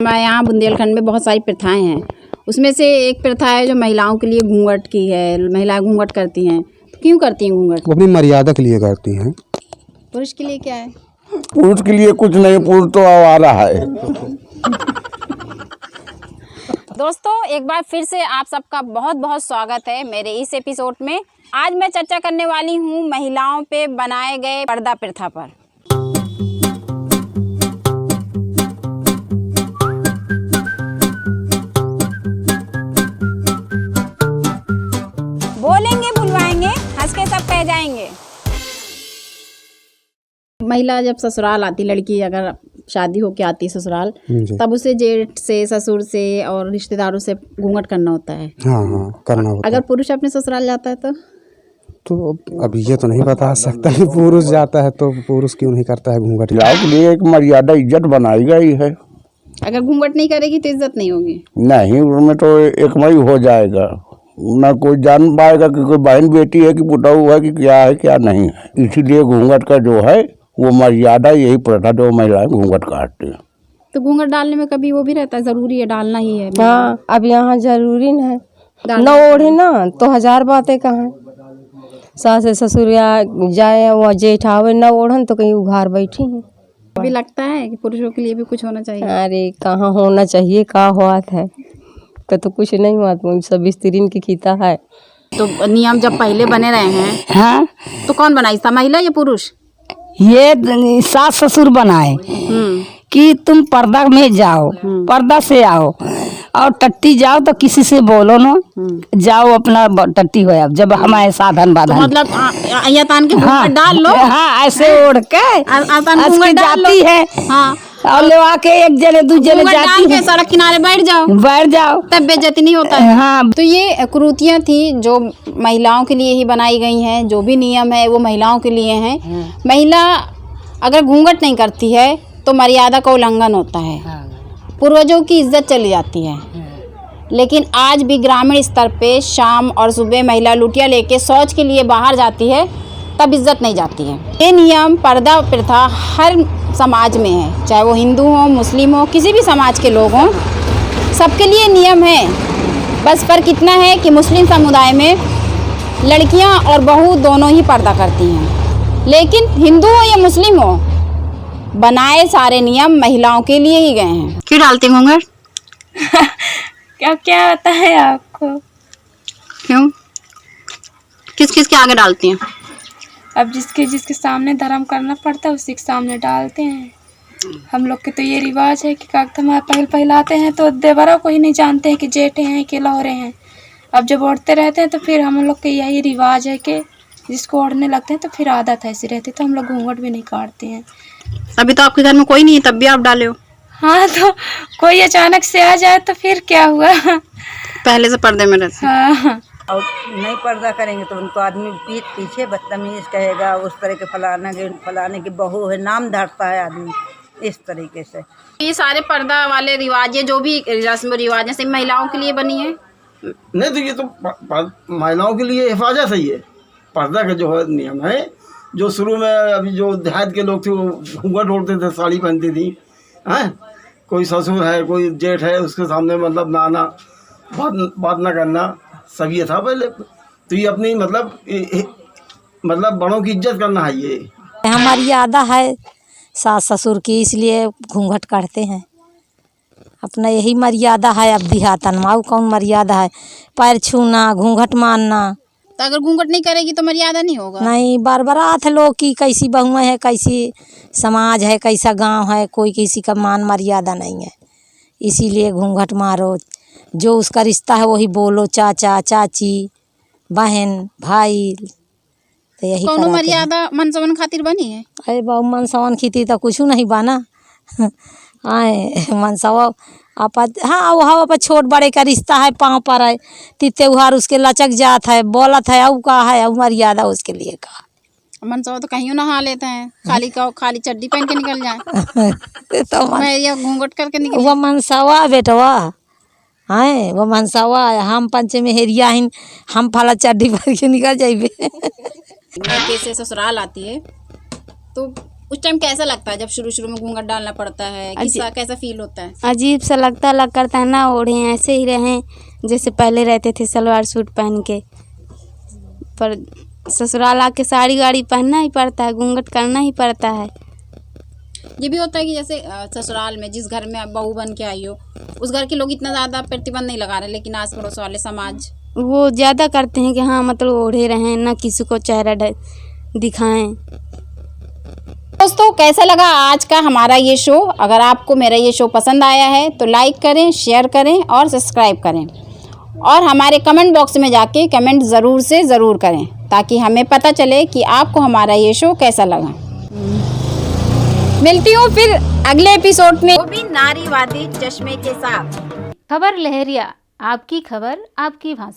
हमारे यहाँ बुंदेलखंड में बहुत सारी प्रथाएं हैं। उसमें से एक प्रथा है जो महिलाओं के लिए घूंघट की है। महिलाएं घूंघट करती हैं, तो क्यों करती हैं घूंघट? वो अपनी मर्यादा के लिए करती हैं। पुरुष के लिए क्या है? पुरुष के लिए कुछ नहीं, पुरुष तो आवारा है। दोस्तों, एक बार फिर से आप सबका बहुत बहुत स्वागत है मेरे इस एपिसोड में। आज मैं चर्चा करने वाली हूँ महिलाओं पे बनाए गए पर्दा प्रथा पर। बोलेंगे बुलवाएंगे, हंस के सब कह जाएंगे। महिला जब ससुराल आती, लड़की अगर शादी होके आती है ससुराल, तब उसे जेठ से, ससुर से और रिश्तेदारों से घूंघट करना होता है। हाँ, करना होता है। अगर पुरुष अपने ससुराल जाता है तो अभी ये तो नहीं बता सकता कि पुरुष जाता है तो पुरुष क्यों नहीं करता है घूंघट। के लिए एक मर्यादा इज्जत बनाई गई है। अगर घूंघट नहीं करेगी तो इज्जत नहीं होगी। नहीं, उसमें तो एकमई हो जाएगा। ना कोई जान पाएगा कि कोई बहन बेटी है कि पुताऊ है कि क्या है क्या नहीं है। इसीलिए घूंघट का जो है वो मर्यादा, यही प्रथा जो महिलाएं घूंघट काटती हैं। तो घूंघट डालने में कभी वो भी रहता है, जरूरी है डालना ही है। हाँ, अब यहाँ जरूरी न है, न ओढ़े ना तो हजार बातें कहाँ। सास ससुर जाए वो जेठ आवे न ओढ़न तो कहीं उघार बैठी हैं। अभी लगता है कि पुरुषों के लिए भी कुछ होना चाहिए। अरे कहाँ होना चाहिए, का हुआत है तो कुछ नहीं हुआ, सब स्त्रीन की खीता है। तो नियम जब पहले बने रहे हैं, हाँ, तो कौन बनाई था, महिला या पुरुष? ये सास ससुर बनाए कि तुम पर्दा में जाओ, पर्दा से आओ और टट्टी जाओ तो किसी से बोलो ना, जाओ अपना टट्टी हो। अब जब हमारे साधन बाधन तो मतलब या तान के घूंघट डाल लो। हाँ, ऐसे ओढ़ के जाती है। हाँ, और ले आके एक जने दूसरे जाती है, सड़क किनारे बैठ जाओ तब बेइज्जती नहीं होता है। हाँ, तो ये कुरीतियाँ थी जो महिलाओं के लिए ही बनाई गई हैं। जो भी नियम है वो महिलाओं के लिए हैं। महिला अगर घूंघट नहीं करती है तो मर्यादा का उल्लंघन होता है, पूर्वजों की इज्जत चली जाती है। लेकिन आज भी ग्रामीण स्तर पे शाम और सुबह महिला लुटिया लेके शौच के लिए बाहर जाती है, तब इज्जत नहीं जाती है। ये नियम, पर्दा प्रथा हर समाज में है, चाहे वो हिंदू हो, मुस्लिम हो, किसी भी समाज के लोग हों, सबके लिए नियम है। बस फर्क इतना है कि मुस्लिम समुदाय में लड़कियां और बहू दोनों ही पर्दा करती हैं, लेकिन हिंदू हो या मुस्लिम हो, बनाए सारे नियम महिलाओं के लिए ही गए हैं। क्यों डालते हैं घूंघट? क्या होता है आपको? क्यों, किस किस के आगे डालती हैं? अब जिसके सामने धर्म करना पड़ता है उसी के सामने डालते हैं। हम लोग के तो ये रिवाज है कि कागज हमारे पहलाते हैं तो देवरा को ही नहीं जानते हैं कि जेठे हैं कि लौरे हैं। अब जब ओढ़ते रहते हैं तो फिर हम लोग के यही रिवाज है कि जिसको ओढ़ने लगते हैं तो फिर आदत ऐसी रहती है, तो हम लोग घूंघट भी नहीं काटते हैं। अभी तो आपके घर में कोई नहीं है, तब भी आप डाले हो? हाँ, तो कोई अचानक से आ जाए तो फिर क्या हुआ। पहले से पर्दे में रहते? हाँ, और नहीं पर्दा करेंगे तो उनको आदमी पीठ पीछे बदतमीज कहेगा, उस तरह के फलाने की बहू है, नाम धरता है आदमी इस तरीके से। ये सारे पर्दा वाले रिवाज, जो भी रस्म रिवाज है, सिर्फ महिलाओं के लिए बनी है? नहीं, तो ये तो महिलाओं के लिए हिफाजत है। ये पर्दा का जो है नियम है, जो शुरू में अभी जो देहात के लोग थे वो घूंघट ओढ़ते थे, साड़ी पहनती थी। हैं, कोई ससुर है, कोई जेठ है, उसके सामने मतलब ना आना, बात ना करना, सब ये था पहले। तो ये अपनी मतलब बड़ों की इज्जत करना है। ये हमारी मर्यादा है सास ससुर की, इसलिए घूंघट करते हैं। अपना यही मर्यादा है। अब देहातन माऊ कौन मर्यादा है? पैर छूना, घूंघट मारना। तो अगर घूंघट नहीं करेगी तो मर्यादा नहीं होगा? नहीं, बरबरात है लोग की, कैसी बहुएं है, कैसी समाज है, कैसा गांव है, कोई किसी का मान मर्यादा नहीं है। इसीलिए घूंघट मारो, जो उसका रिश्ता है वही बोलो, चाचा चाची, बहन भाई, तो यही कौन मर्यादा मन सवन खातिर बनी है? अरे बहु मन सवन खीती तो कुछ नहीं बाना। आए मन सवा आप, हाँ वहाँ पर छोट बड़े का रिश्ता है, पाँव पर है, त्योहार उसके लचक जात है, बोलत है, अब का है, अब मर्यादा उसके लिए का। मनसवा तो कहीं नहा लेते हैं, खाली चड्डी पहन के निकल जाए। तो मैं घूंघट करके निकल, वो मनसवा बेटवा है, वो मनसवा। हम पंचमी हेरिया हिन, हम फला चड्डी पहन के निकल जाइबे। कैसे ससुराल आती है तो उस टाइम कैसा लगता है जब शुरू शुरू में घूंघट डालना पड़ता है? कैसा फील होता है? अजीब सा लग करता है ना, ओढ़े ऐसे ही रहें जैसे पहले रहते थे सलवार सूट पहन के, पर ससुराल आके साड़ी गाड़ी पहनना ही पड़ता है, घूंघट करना ही पड़ता है। ये भी होता है कि जैसे ससुराल में जिस घर में आप बहू बन के आई हो, उस घर के लोग इतना ज़्यादा प्रतिबंध नहीं लगा रहे, लेकिन आस पड़ोस वाले समाज वो ज़्यादा करते हैं कि हाँ मतलब ओढ़े रहें, ना किसी को चेहरा दिखाएं। दोस्तों, कैसा लगा आज का हमारा ये शो? अगर आपको मेरा ये शो पसंद आया है तो लाइक करें, शेयर करें और सब्सक्राइब करें, और हमारे कमेंट बॉक्स में जाके कमेंट ज़रूर से ज़रूर करें, ताकि हमें पता चले कि आपको हमारा ये शो कैसा लगा। मिलती हूँ फिर अगले एपिसोड में, वो भी नारीवादी चश्मे के साथ। खबर लहरिया, आपकी खबर आपकी भाषा।